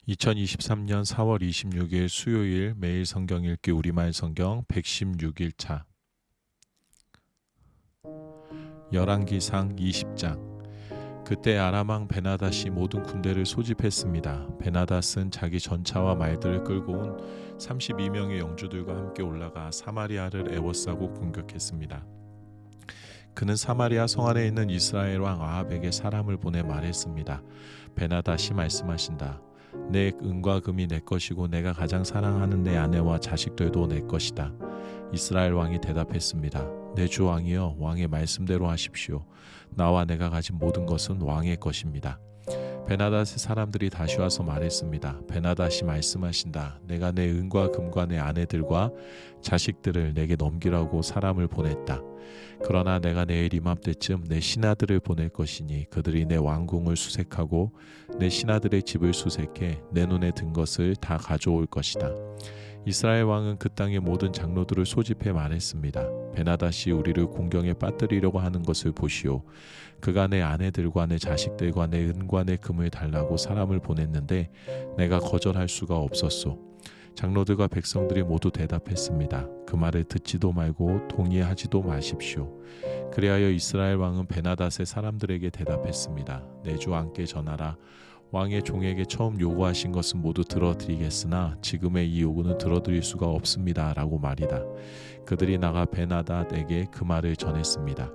2023년 4월 26일 수요일 매일 성경 읽기 우리말 성경 116일차 열왕기상 20장. 그때 아람 왕 베나닷이 모든 군대를 소집했습니다. 베나닷은 자기 전차와 말들을 끌고 온 32명의 영주들과 함께 올라가 사마리아를 에워싸고 공격했습니다. 그는 사마리아 성 안에 있는 이스라엘 왕 아합에게 사람을 보내 말했습니다. 베나닷이 말씀하신다. 내 은과 금이 내 것이고 내가 가장 사랑하는 내 아내와 자식들도 내 것이다. 이스라엘 왕이 대답했습니다. 내 주 왕이여, 왕의 말씀대로 하십시오. 나와 내가 가진 모든 것은 왕의 것입니다. 베나닷의 사람들이 다시 와서 말했습니다. 베나닷이 말씀하신다. 내가 내 은과 금과 내 아내들과 자식들을 내게 넘기라고 사람을 보냈다. 그러나 내가 내일 이맘때쯤 내 신하들을 보낼 것이니 그들이 내 왕궁을 수색하고 내 신하들의 집을 수색해 내 눈에 든 것을 다 가져올 것이다. 이스라엘 왕은 그 땅의 모든 장로들을 소집해 말했습니다. 베나닷이 우리를 공경에 빠뜨리려고 하는 것을 보시오. 그가 내 아내들과 내 자식들과 내 은과 내 금을 달라고 사람을 보냈는데 내가 거절할 수가 없었소. 장로들과 백성들이 모두 대답했습니다. 그 말을 듣지도 말고 동의하지도 마십시오. 그리하여 이스라엘 왕은 베나닷의 사람들에게 대답했습니다. 내 주 왕께 전하라. 왕의 종에게 처음 요구하신 것은 모두 들어드리겠으나 지금의 이 요구는 들어드릴 수가 없습니다. 라고 말이다. 그들이 나가 베나닷에게 그 말을 전했습니다.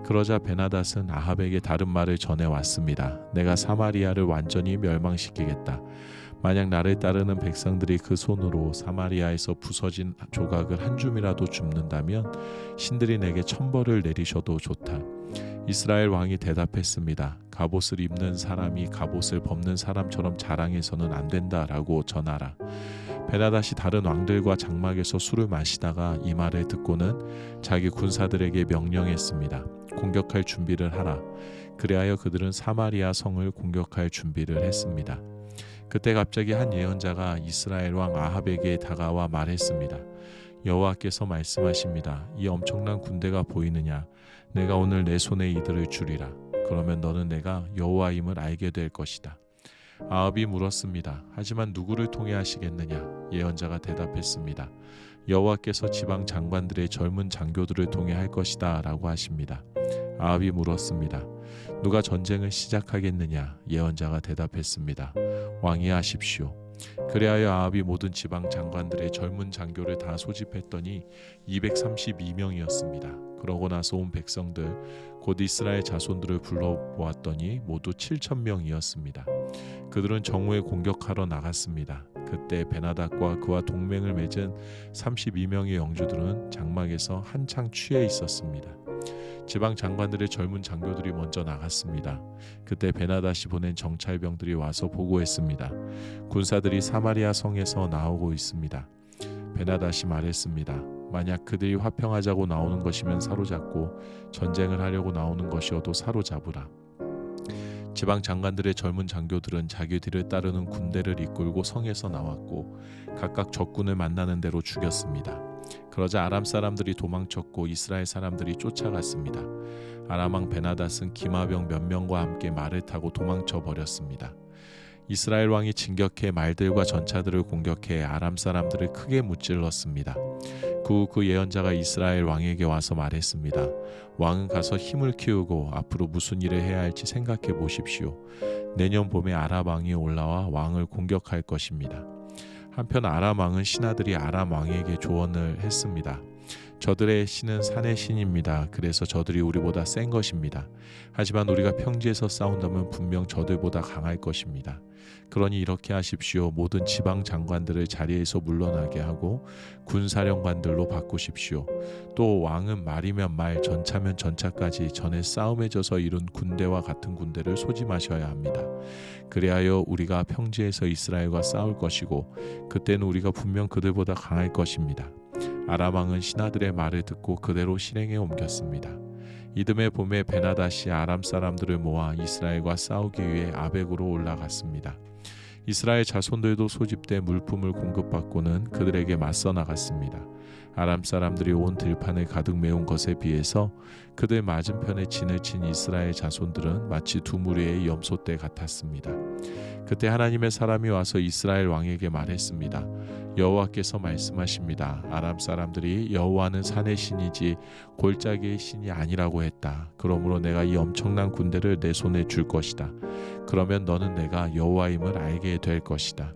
그러자 베나닷은 아합에게 다른 말을 전해왔습니다. 내가 사마리아를 완전히 멸망시키겠다. 만약 나를 따르는 백성들이 그 손으로 사마리아에서 부서진 조각을 한 줌이라도 줍는다면 신들이 내게 천벌을 내리셔도 좋다. 이스라엘 왕이 대답했습니다. 갑옷을 입는 사람이 갑옷을 벗는 사람처럼 자랑해서는 안 된다라고 전하라. 베나닷이 다른 왕들과 장막에서 술을 마시다가 이 말을 듣고는 자기 군사들에게 명령했습니다. 공격할 준비를 하라. 그리하여 그들은 사마리아 성을 공격할 준비를 했습니다. 그때 갑자기 한 예언자가 이스라엘 왕 아합에게 다가와 말했습니다. 여호와께서 말씀하십니다. 이 엄청난 군대가 보이느냐? 내가 오늘 내 손에 이들을 주리라. 그러면 너는 내가 여호와임을 알게 될 것이다. 아합이 물었습니다. 하지만 누구를 통해 하시겠느냐? 예언자가 대답했습니다. 여호와께서 지방 장관들의 젊은 장교들을 통해 할 것이다 라고 하십니다. 아합이 물었습니다. 누가 전쟁을 시작하겠느냐? 예언자가 대답했습니다. 왕이 하십시오. 그리하여 아합이 모든 지방 장관들의 젊은 장교를 다 소집했더니 232명이었습니다. 그러고 나서 온 백성들 곧 이스라엘 자손들을 불러보았더니 모두 7,000명이었습니다. 그들은 정오에 공격하러 나갔습니다. 그때 베나닷과 그와 동맹을 맺은 32명의 영주들은 장막에서 한창 취해 있었습니다. 지방 장관들의 젊은 장교들이 먼저 나갔습니다. 그때 베나닷이 보낸 정찰병들이 와서 보고했습니다. 군사들이 사마리아 성에서 나오고 있습니다. 베나닷이 말했습니다. 만약 그들이 화평하자고 나오는 것이면 사로잡고 전쟁을 하려고 나오는 것이어도 사로잡으라. 지방 장관들의 젊은 장교들은 자기 뒤를 따르는 군대를 이끌고 성에서 나왔고 각각 적군을 만나는 대로 죽였습니다. 그러자 아람 사람들이 도망쳤고 이스라엘 사람들이 쫓아갔습니다. 아람 왕 베나닷은 기마병 몇 명과 함께 말을 타고 도망쳐 버렸습니다. 이스라엘 왕이 진격해 말들과 전차들을 공격해 아람 사람들을 크게 무찔렀습니다. 그 예언자가 이스라엘 왕에게 와서 말했습니다. 왕은 가서 힘을 키우고 앞으로 무슨 일을 해야 할지 생각해 보십시오. 내년 봄에 아람 왕이 올라와 왕을 공격할 것입니다. 한편 아람 왕은 신하들이 아람 왕에게 조언을 했습니다. 저들의 신은 산의 신입니다. 그래서 저들이 우리보다 센 것입니다. 하지만 우리가 평지에서 싸운다면 분명 저들보다 강할 것입니다. 그러니 이렇게 하십시오. 모든 지방 장관들을 자리에서 물러나게 하고 군사령관들로 바꾸십시오. 또 왕은 말이면 말, 전차면 전차까지 전에 싸움에 져서 이룬 군대와 같은 군대를 소집하셔야 합니다. 그리하여 우리가 평지에서 이스라엘과 싸울 것이고 그때는 우리가 분명 그들보다 강할 것입니다. 아람 왕은 신하들의 말을 듣고 그대로 실행에 옮겼습니다. 이듬해 봄에 베나닷이 아람 사람들을 모아 이스라엘과 싸우기 위해 아벡으로 올라갔습니다. 이스라엘 자손들도 소집돼 물품을 공급받고는 그들에게 맞서 나갔습니다. 아람 사람들이 온 들판을 가득 메운 것에 비해서 그들 맞은편에 진을 친 이스라엘 자손들은 마치 두 무리의 염소떼 같았습니다. 그때 하나님의 사람이 와서 이스라엘 왕에게 말했습니다. 여호와께서 말씀하십니다. 아람 사람들이 여호와는 산의 신이지 골짜기의 신이 아니라고 했다. 그러므로 내가 이 엄청난 군대를 내 손에 줄 것이다. 그러면 너는 내가 여호와임을 알게 될 것이다.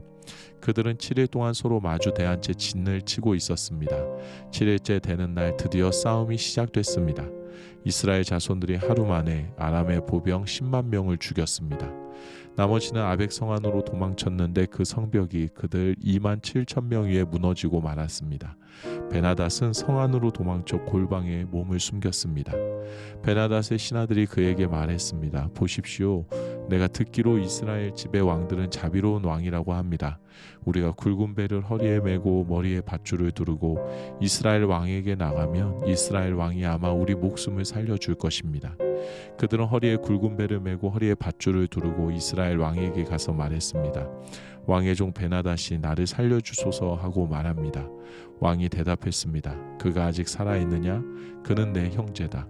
그들은 7일 동안 서로 마주 대한 채 진을 치고 있었습니다. 7일째 되는 날 드디어 싸움이 시작됐습니다. 이스라엘 자손들이 하루 만에 아람의 보병 10만 명을 죽였습니다. 나머지는 아벡 성안으로 도망쳤는데 그 성벽이 그들 2만 7천 명 위에 무너지고 말았습니다. 베나닷은 성안으로 도망쳐 골방에 몸을 숨겼습니다. 베나닷의 신하들이 그에게 말했습니다. 보십시오. 내가 듣기로 이스라엘 집의 왕들은 자비로운 왕이라고 합니다. 우리가 굵은 배를 허리에 메고 머리에 밧줄을 두르고 이스라엘 왕에게 나가면 이스라엘 왕이 아마 우리 목숨을 살려줄 것입니다. 그들은 허리에 굵은 배를 메고 허리에 밧줄을 두르고 이스라엘 왕에게 가서 말했습니다. 왕의 종 베나닷이 나를 살려주소서 하고 말합니다. 왕이 대답했습니다. 그가 아직 살아있느냐? 그는 내 형제다.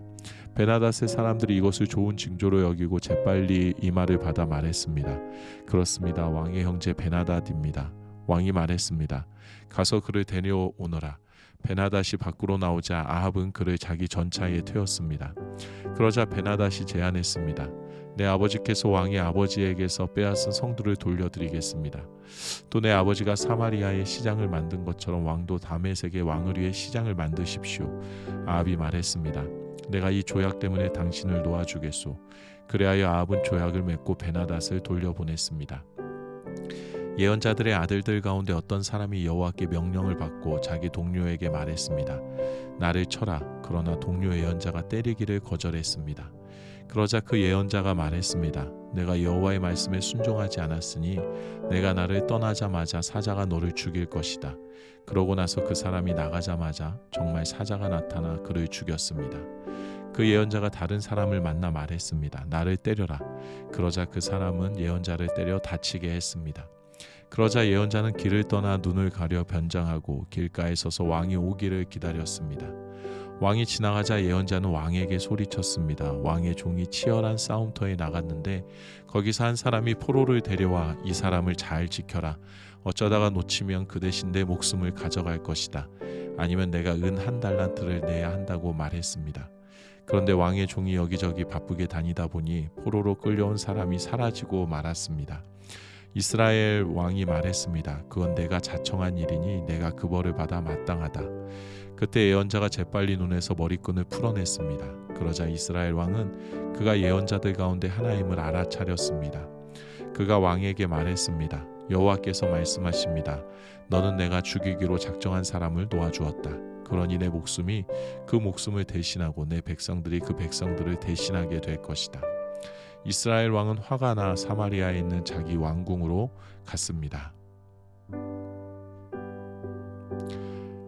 베나닷의 사람들이 이것을 좋은 징조로 여기고 재빨리 이 말을 받아 말했습니다. 그렇습니다. 왕의 형제 베나닷입니다. 왕이 말했습니다. 가서 그를 데려오너라. 베나닷이 밖으로 나오자 아합은 그를 자기 전차에 태웠습니다. 그러자 베나닷이 제안했습니다. 내 아버지께서 왕의 아버지에게서 빼앗은 성들을 돌려드리겠습니다. 또 내 아버지가 사마리아에 시장을 만든 것처럼 왕도 다메섹의 왕을 위해 시장을 만드십시오. 아합이 말했습니다. 내가 이 조약 때문에 당신을 놓아주겠소. 그리하여 아합은 조약을 맺고 베나닷을 돌려보냈습니다. 예언자들의 아들들 가운데 어떤 사람이 여호와께 명령을 받고 자기 동료에게 말했습니다. 나를 쳐라. 그러나 동료 예언자가 때리기를 거절했습니다. 그러자 그 예언자가 말했습니다. 내가 여호와의 말씀에 순종하지 않았으니 내가 나를 떠나자마자 사자가 너를 죽일 것이다. 그러고 나서 그 사람이 나가자마자 정말 사자가 나타나 그를 죽였습니다. 그 예언자가 다른 사람을 만나 말했습니다. 나를 때려라. 그러자 그 사람은 예언자를 때려 다치게 했습니다. 그러자 예언자는 길을 떠나 눈을 가려 변장하고 길가에 서서 왕이 오기를 기다렸습니다. 왕이 지나가자 예언자는 왕에게 소리쳤습니다. 왕의 종이 치열한 싸움터에 나갔는데 거기서 한 사람이 포로를 데려와 이 사람을 잘 지켜라. 어쩌다가 놓치면 그 대신 내 목숨을 가져갈 것이다. 아니면 내가 은 1달란트를 내야 한다고 말했습니다. 그런데 왕의 종이 여기저기 바쁘게 다니다 보니 포로로 끌려온 사람이 사라지고 말았습니다. 이스라엘 왕이 말했습니다. 그건 내가 자청한 일이니 내가 그 벌을 받아 마땅하다. 그때 예언자가 재빨리 눈에서 머리끈을 풀어냈습니다. 그러자 이스라엘 왕은 그가 예언자들 가운데 하나임을 알아차렸습니다. 그가 왕에게 말했습니다. 여호와께서 말씀하십니다. 너는 내가 죽이기로 작정한 사람을 놓아주었다. 그러니 내 목숨이 그 목숨을 대신하고 내 백성들이 그 백성들을 대신하게 될 것이다. 이스라엘 왕은 화가 나 사마리아에 있는 자기 왕궁으로 갔습니다.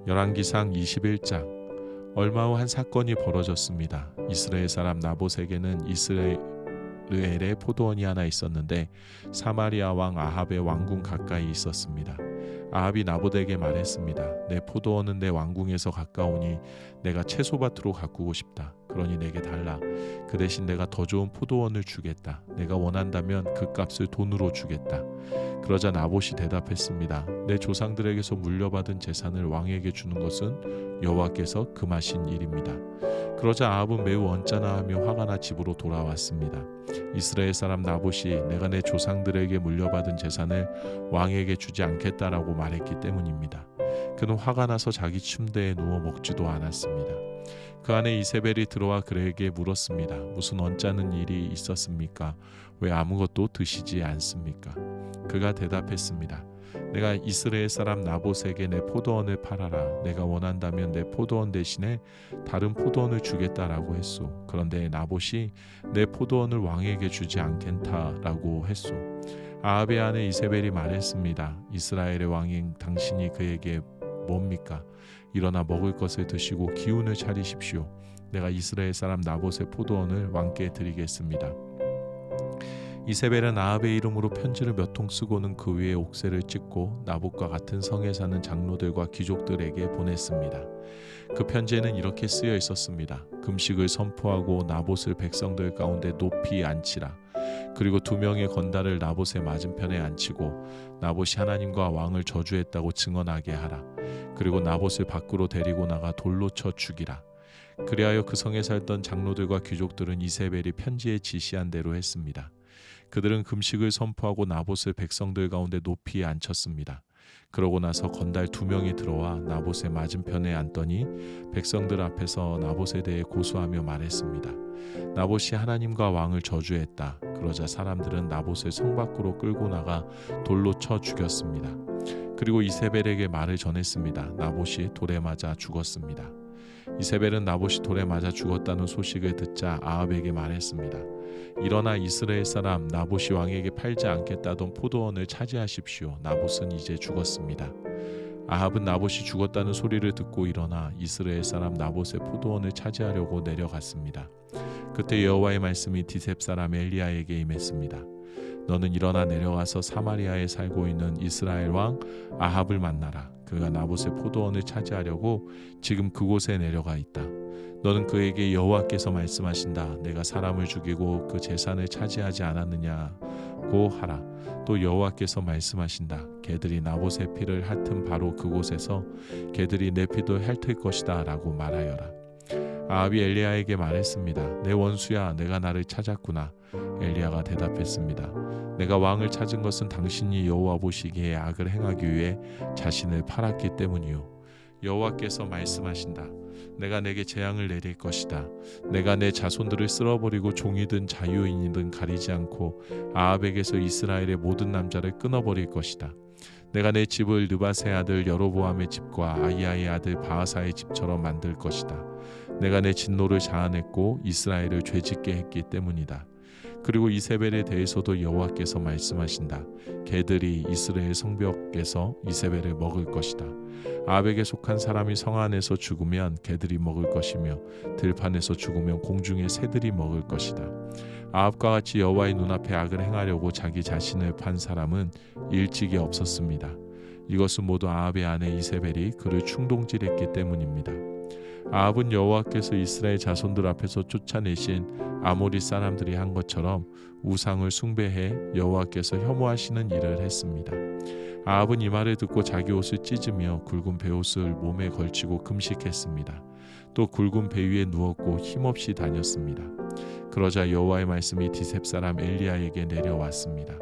열왕기상 21장. 얼마 후 한 사건이 벌어졌습니다. 이스라엘 사람 나봇에게는 이스라엘의 포도원이 하나 있었는데 사마리아 왕 아합의 왕궁 가까이 있었습니다. 아합이 나봇에게 말했습니다. 내 포도원은 내 왕궁에서 가까우니 내가 채소밭으로 가꾸고 싶다. 그러니 내게 달라. 그 대신 내가 더 좋은 포도원을 주겠다. 내가 원한다면 그 값을 돈으로 주겠다. 그러자 나봇이 대답했습니다. 내 조상들에게서 물려받은 재산을 왕에게 주는 것은 여호와께서 금하신 일입니다. 그러자 아합은 매우 언짢아하며 화가 나 집으로 돌아왔습니다. 이스라엘 사람 나봇이 내가 내 조상들에게 물려받은 재산을 왕에게 주지 않겠다라고 말했기 때문입니다. 그는 화가 나서 자기 침대에 누워 먹지도 않았습니다. 그 안에 이세벨이 들어와 그에게 물었습니다. 무슨 언짢은 일이 있었습니까? 왜 아무것도 드시지 않습니까? 그가 대답했습니다. 내가 이스라엘 사람 나봇에게 내 포도원을 팔아라. 내가 원한다면 내 포도원 대신에 다른 포도원을 주겠다라고 했소. 그런데 나봇이 내 포도원을 왕에게 주지 않겠다라고 했소. 아합의 아내 이세벨이 말했습니다. 이스라엘의 왕인 당신이 그에게 뭡니까? 일어나 먹을 것을 드시고 기운을 차리십시오. 내가 이스라엘 사람 나봇의 포도원을 왕께 드리겠습니다. 이세벨은 아합의 이름으로 편지를 몇 통 쓰고는 그 위에 옥새를 찍고 나봇과 같은 성에 사는 장로들과 귀족들에게 보냈습니다. 그 편지에는 이렇게 쓰여 있었습니다. 금식을 선포하고 나봇을 백성들 가운데 높이 앉히라. 그리고 2명의 건달을 나봇의 맞은편에 앉히고 나봇이 하나님과 왕을 저주했다고 증언하게 하라. 그리고 나봇을 밖으로 데리고 나가 돌로 쳐 죽이라. 그리하여 그 성에 살던 장로들과 귀족들은 이세벨이 편지에 지시한 대로 했습니다. 그들은 금식을 선포하고 나봇을 백성들 가운데 높이 앉혔습니다. 그러고 나서 건달 2명이 들어와 나봇의 맞은편에 앉더니 백성들 앞에서 나봇에 대해 고소하며 말했습니다. 나봇이 하나님과 왕을 저주했다. 그러자 사람들은 나봇을 성 밖으로 끌고 나가 돌로 쳐 죽였습니다. 그리고 이세벨에게 말을 전했습니다. 나봇이 돌에 맞아 죽었습니다. 이세벨은 나봇이 돌에 맞아 죽었다는 소식을 듣자 아합에게 말했습니다. 일어나 이스라엘 사람 나봇이 왕에게 팔지 않겠다던 포도원을 차지하십시오. 나봇은 이제 죽었습니다. 아합은 나봇이 죽었다는 소리를 듣고 일어나 이스라엘 사람 나봇의 포도원을 차지하려고 내려갔습니다. 그때 여호와의 말씀이 디셉 사람 엘리야에게 임했습니다. 너는 일어나 내려가서 사마리아에 살고 있는 이스라엘 왕 아합을 만나라. 그가 나봇의 포도원을 차지하려고 지금 그곳에 내려가 있다. 너는 그에게 여호와께서 말씀하신다. 내가 사람을 죽이고 그 재산을 차지하지 않았느냐고 하라. 또 여호와께서 말씀하신다. 개들이 나봇의 피를 핥은 바로 그곳에서 개들이 내 피도 핥을 것이다 라고 말하여라. 아합이 엘리야에게 말했습니다. 내 원수야, 내가 나를 찾았구나. 엘리야가 대답했습니다. 내가 왕을 찾은 것은 당신이 여호와 보시기에 악을 행하기 위해 자신을 팔았기 때문이요. 여호와께서 말씀하신다. 내가 내게 재앙을 내릴 것이다. 내가 내 자손들을 쓸어버리고 종이든 자유인이든 가리지 않고 아합에게서 이스라엘의 모든 남자를 끊어버릴 것이다. 내가 내 집을 느밧의 아들 여로보암의 집과 아히야의 아들 바하사의 집처럼 만들 것이다. 내가 내 진노를 자아냈고 이스라엘을 죄짓게 했기 때문이다. 그리고 이세벨에 대해서도 여호와께서 말씀하신다. 개들이 이스라엘 성벽에서 이세벨을 먹을 것이다. 아합에게 속한 사람이 성 안에서 죽으면 개들이 먹을 것이며 들판에서 죽으면 공중의 새들이 먹을 것이다. 아합과 같이 여호와의 눈앞에 악을 행하려고 자기 자신을 판 사람은 일찍이 없었습니다. 이것은 모두 아합의 아내 이세벨이 그를 충동질했기 때문입니다. 아합은 여호와께서 이스라엘 자손들 앞에서 쫓아내신 아모리 사람들이 한 것처럼 우상을 숭배해 여호와께서 혐오하시는 일을 했습니다. 아합은 이 말을 듣고 자기 옷을 찢으며 굵은 베옷을 몸에 걸치고 금식했습니다. 또 굵은 배 위에 누웠고 힘없이 다녔습니다. 그러자 여호와의 말씀이 디셉 사람 엘리야에게 내려왔습니다.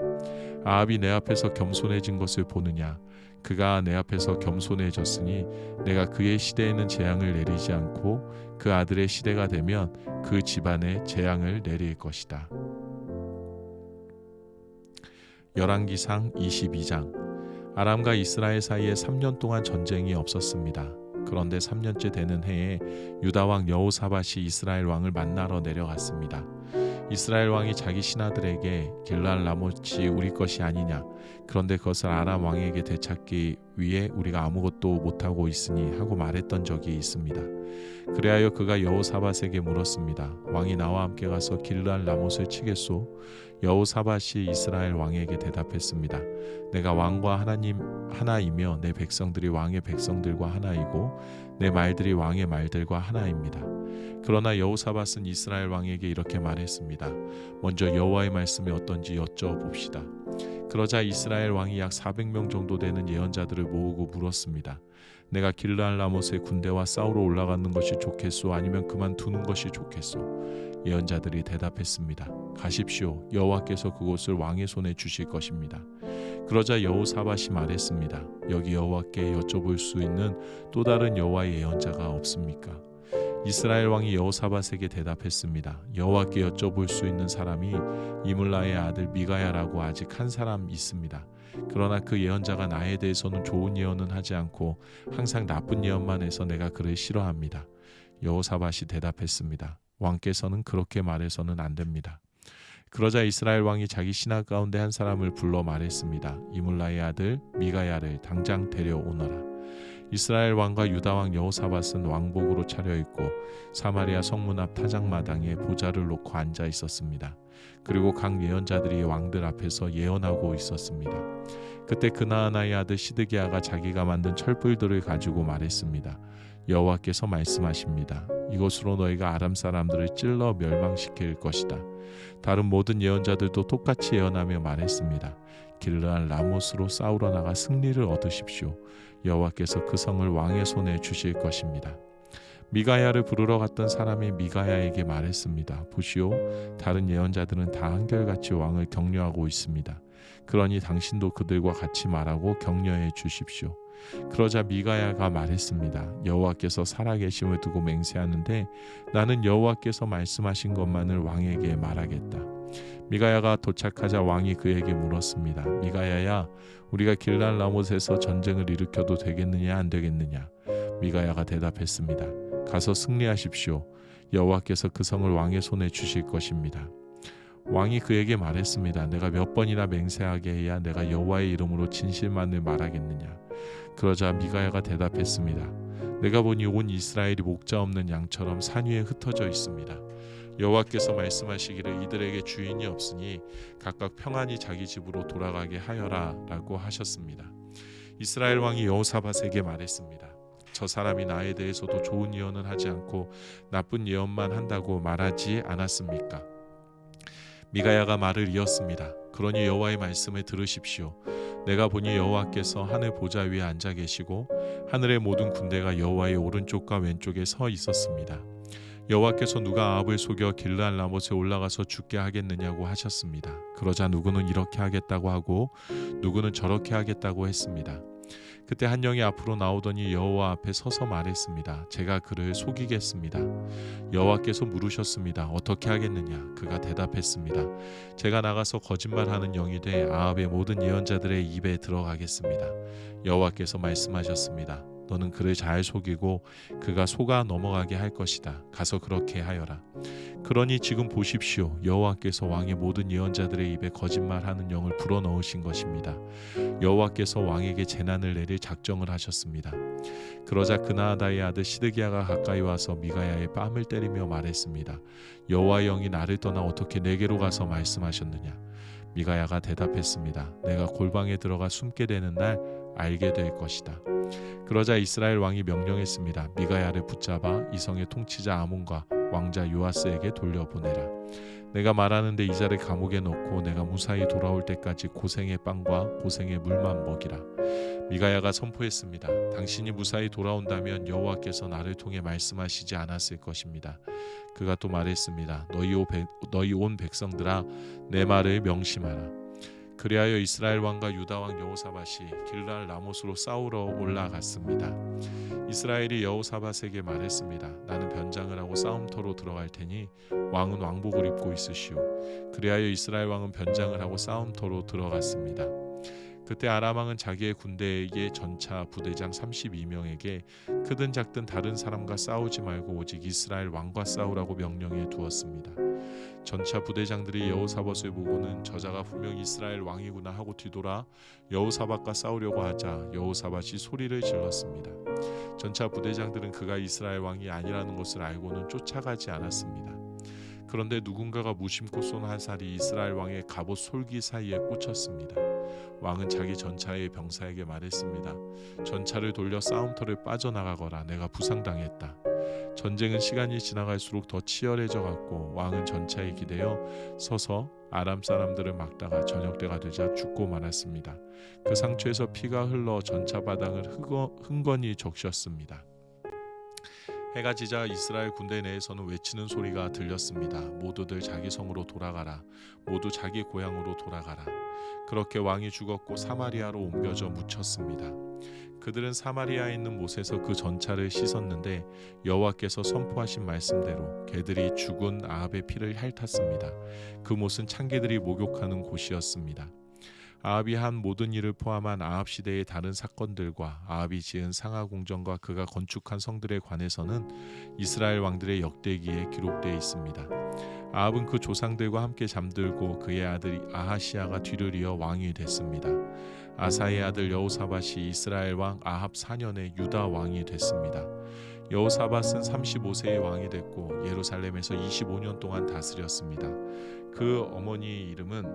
아합이 내 앞에서 겸손해진 것을 보느냐? 그가 내 앞에서 겸손해졌으니 내가 그의 시대에는 재앙을 내리지 않고 그 아들의 시대가 되면 그 집안에 재앙을 내릴 것이다. 열왕기상 22장. 아람과 이스라엘 사이에 3년 동안 전쟁이 없었습니다. 그런데 3년째 되는 해에 유다 왕 여호사밧이 이스라엘 왕을 만나러 내려갔습니다. 이스라엘 왕이 자기 신하들에게 길랄 라못이 우리 것이 아니냐, 그런데 그것을 아람 왕에게 되찾기 위해 우리가 아무것도 못하고 있으니 하고 말했던 적이 있습니다. 그리하여 그가 여호사밧에게 물었습니다. 왕이 나와 함께 가서 길랄 라못을 치겠소? 여호사밧이 이스라엘 왕에게 대답했습니다. 내가 왕과 하나님 하나이며 내 백성들이 왕의 백성들과 하나이고 내 말들이 왕의 말들과 하나입니다. 그러나 여호사밧은 이스라엘 왕에게 이렇게 말했습니다. 먼저 여호와의 말씀이 어떤지 여쭤봅시다. 그러자 이스라엘 왕이 약 400명 정도 되는 예언자들을 모으고 물었습니다. 내가 길랄 라못의 군대와 싸우러 올라가는 것이 좋겠소? 아니면 그만두는 것이 좋겠소? 예언자들이 대답했습니다. 가십시오. 여호와께서 그곳을 왕의 손에 주실 것입니다. 그러자 여호사밧이 말했습니다. 여기 여호와께 여쭤볼 수 있는 또 다른 여호와의 예언자가 없습니까? 이스라엘 왕이 여호사밧에게 대답했습니다. 여호와께 여쭤볼 수 있는 사람이 이물라의 아들 미가야라고 아직 한 사람 있습니다. 그러나 그 예언자가 나에 대해서는 좋은 예언은 하지 않고 항상 나쁜 예언만 해서 내가 그를 싫어합니다. 여호사밧이 대답했습니다. 왕께서는 그렇게 말해서는 안 됩니다. 그러자 이스라엘 왕이 자기 신하 가운데 한 사람을 불러 말했습니다. 이물라의 아들 미가야를 당장 데려오너라. 이스라엘 왕과 유다 왕 여호사밧은 왕복으로 차려입고 사마리아 성문 앞 타작마당에 보좌를 놓고 앉아 있었습니다. 그리고 각 예언자들이 왕들 앞에서 예언하고 있었습니다. 그때 그나아나의 아들 시드기야가 자기가 만든 철불들을 가지고 말했습니다. 여호와께서 말씀하십니다. 이것으로 너희가 아람 사람들을 찔러 멸망시킬 것이다. 다른 모든 예언자들도 똑같이 예언하며 말했습니다. 길르앗 라못으로 싸우러 나가 승리를 얻으십시오. 여호와께서 그 성을 왕의 손에 주실 것입니다. 미가야를 부르러 갔던 사람이 미가야에게 말했습니다. 보시오, 다른 예언자들은 다 한결같이 왕을 격려하고 있습니다. 그러니 당신도 그들과 같이 말하고 격려해 주십시오. 그러자 미가야가 말했습니다. 여호와께서 살아계심을 두고 맹세하는데 나는 여호와께서 말씀하신 것만을 왕에게 말하겠다. 미가야가 도착하자 왕이 그에게 물었습니다. 미가야야, 우리가 길랄 라못에서 전쟁을 일으켜도 되겠느냐 안 되겠느냐? 미가야가 대답했습니다. 가서 승리하십시오. 여호와께서 그 성을 왕의 손에 주실 것입니다. 왕이 그에게 말했습니다. 내가 몇 번이나 맹세하게 해야 내가 여호와의 이름으로 진실만을 말하겠느냐? 그러자 미가야가 대답했습니다. 내가 보니 온 이스라엘이 목자 없는 양처럼 산 위에 흩어져 있습니다. 여호와께서 말씀하시기를 이들에게 주인이 없으니 각각 평안히 자기 집으로 돌아가게 하여라 라고 하셨습니다. 이스라엘 왕이 여호사밧에게 말했습니다. 저 사람이 나에 대해서도 좋은 예언은 하지 않고 나쁜 예언만 한다고 말하지 않았습니까? 미가야가 말을 이었습니다. 그러니 여호와의 말씀을 들으십시오. 내가 보니 여호와께서 하늘 보좌 위에 앉아 계시고 하늘의 모든 군대가 여호와의 오른쪽과 왼쪽에 서 있었습니다. 여호와께서 누가 아합을 속여 길르앗 라못에 올라가서 죽게 하겠느냐고 하셨습니다. 그러자 누구는 이렇게 하겠다고 하고 누구는 저렇게 하겠다고 했습니다. 그때 한 영이 앞으로 나오더니 여호와 앞에 서서 말했습니다. 제가 그를 속이겠습니다. 여호와께서 물으셨습니다. 어떻게 하겠느냐? 그가 대답했습니다. 제가 나가서 거짓말하는 영이 돼 아합의 모든 예언자들의 입에 들어가겠습니다. 여호와께서 말씀하셨습니다. 너는 그를 잘 속이고 그가 속아 넘어가게 할 것이다. 가서 그렇게 하여라. 그러니 지금 보십시오. 여호와께서 왕의 모든 예언자들의 입에 거짓말하는 영을 불어넣으신 것입니다. 여호와께서 왕에게 재난을 내릴 작정을 하셨습니다. 그러자 그나아다의 아들 시드기야가 가까이 와서 미가야의 뺨을 때리며 말했습니다. 여호와의 영이 나를 떠나 어떻게 내게로 가서 말씀하셨느냐? 미가야가 대답했습니다. 내가 골방에 들어가 숨게 되는 날 알게 될 것이다. 그러자 이스라엘 왕이 명령했습니다. 미가야를 붙잡아 이성의 통치자 아몬과 왕자 요아스에게 돌려보내라. 내가 말하는데 이 자를 감옥에 넣고 내가 무사히 돌아올 때까지 고생의 빵과 고생의 물만 먹이라. 미가야가 선포했습니다. 당신이 무사히 돌아온다면 여호와께서 나를 통해 말씀하시지 않았을 것입니다. 그가 또 말했습니다. 너희 온 백성들아 내 말을 명심하라. 그리하여 이스라엘 왕과 유다 왕 여호사밧이 길랄 라못으로 싸우러 올라갔습니다. 이스라엘이 여호사밧에게 말했습니다. 나는 변장을 하고 싸움터로 들어갈 테니 왕은 왕복을 입고 있으시오. 그리하여 이스라엘 왕은 변장을 하고 싸움터로 들어갔습니다. 그때 아람 왕은 자기의 군대에게 전차 부대장 32명에게 크든 작든 다른 사람과 싸우지 말고 오직 이스라엘 왕과 싸우라고 명령해 두었습니다. 전차 부대장들이 여호사밧을 보고는 저자가 분명 이스라엘 왕이구나 하고 뒤돌아 여호사밧과 싸우려고 하자 여호사밧이 소리를 질렀습니다. 전차 부대장들은 그가 이스라엘 왕이 아니라는 것을 알고는 쫓아가지 않았습니다. 그런데 누군가가 무심코 쏜 화살이 이스라엘 왕의 갑옷 솔기 사이에 꽂혔습니다. 왕은 자기 전차의 병사에게 말했습니다. 전차를 돌려 싸움터를 빠져나가거라. 내가 부상당했다. 전쟁은 시간이 지나갈수록 더 치열해져 갔고 왕은 전차에 기대어 서서 아람 사람들을 막다가 저녁때가 되자 죽고 말았습니다. 그 상처에서 피가 흘러 전차 바닥을 흥건히 적셨습니다. 해가 지자 이스라엘 군대 내에서는 외치는 소리가 들렸습니다. 모두들 자기 성으로 돌아가라. 모두 자기 고향으로 돌아가라. 그렇게 왕이 죽었고 사마리아로 옮겨져 묻혔습니다. 그들은 사마리아에 있는 못에서 그 전차를 씻었는데 여호와께서 선포하신 말씀대로 개들이 죽은 아합의 피를 핥았습니다. 그 못은 창개들이 목욕하는 곳이었습니다. 아합이 한 모든 일을 포함한 아합 시대의 다른 사건들과 아합이 지은 상하 궁전과 그가 건축한 성들에 관해서는 이스라엘 왕들의 역대기에 기록되어 있습니다. 아합은 그 조상들과 함께 잠들고 그의 아들 아하시야가 뒤를 이어 왕이 됐습니다. 아사의 아들 여호사밧이 이스라엘 왕 아합 4년에 유다 왕이 됐습니다. 여호사밧은 35세의 왕이 됐고 예루살렘에서 25년 동안 다스렸습니다. 그 어머니의 이름은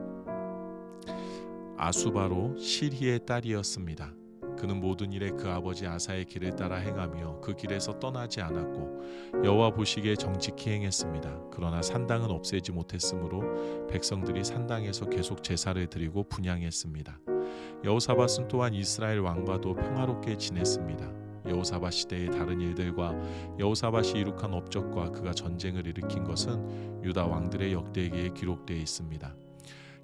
아수바로 실히의 딸이었습니다. 그는 모든 일에 그 아버지 아사의 길을 따라 행하며 그 길에서 떠나지 않았고 여호와 보시기에 정직히 행했습니다. 그러나 산당은 없애지 못했으므로 백성들이 산당에서 계속 제사를 드리고 분향했습니다. 여호사밧은 또한 이스라엘 왕과도 평화롭게 지냈습니다. 여호사밧 시대의 다른 일들과 여호사밧이 이룩한 업적과 그가 전쟁을 일으킨 것은 유다 왕들의 역대기에 기록되어 있습니다.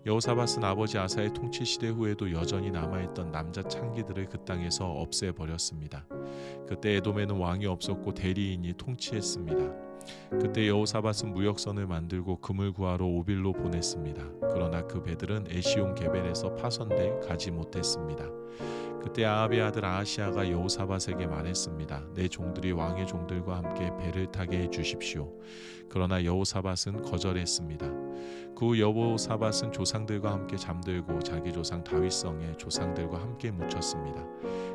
여호사밧은 아버지 아사의 통치 시대 후에도 여전히 남아있던 남자 창기들을 그 땅에서 없애버렸습니다. 그때 에돔에는 왕이 없었고 대리인이 통치했습니다. 그때 여호사밧은 무역선을 만들고 금을 구하러 오빌로 보냈습니다. 그러나 그 배들은 에시온 게벨에서 파손돼 가지 못했습니다. 그때 아합의 아들 아하시아가 여호사밧에게 말했습니다. 내 종들이 왕의 종들과 함께 배를 타게 해주십시오. 그러나 여호사밧은 거절했습니다. 그 후 여호사밧은 조상들과 함께 잠들고 자기 조상 다윗성에 조상들과 함께 묻혔습니다.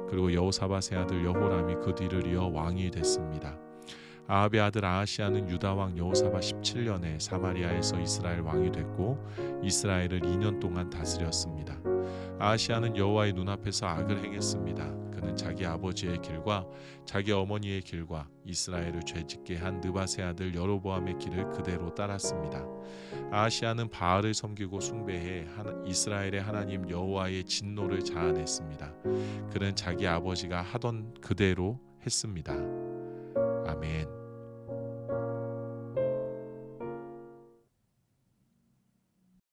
그리고 여호사밧의 아들 여호람이 그 뒤를 이어 왕이 됐습니다. 아합의 아들 아하시아는 유다 왕 여호사밧 17년에 사마리아에서 이스라엘 왕이 됐고 이스라엘을 2년 동안 다스렸습니다. 아하시아는 여호와의 눈앞에서 악을 행했습니다. 그는 자기 아버지의 길과 자기 어머니의 길과 이스라엘을 죄짓게 한 느밧의 아들 여로보암의 길을 그대로 따랐습니다. 아하시아는 바알을 섬기고 숭배해 이스라엘의 하나님 여호와의 진노를 자아냈습니다. 그는 자기 아버지가 하던 그대로 했습니다. 아멘.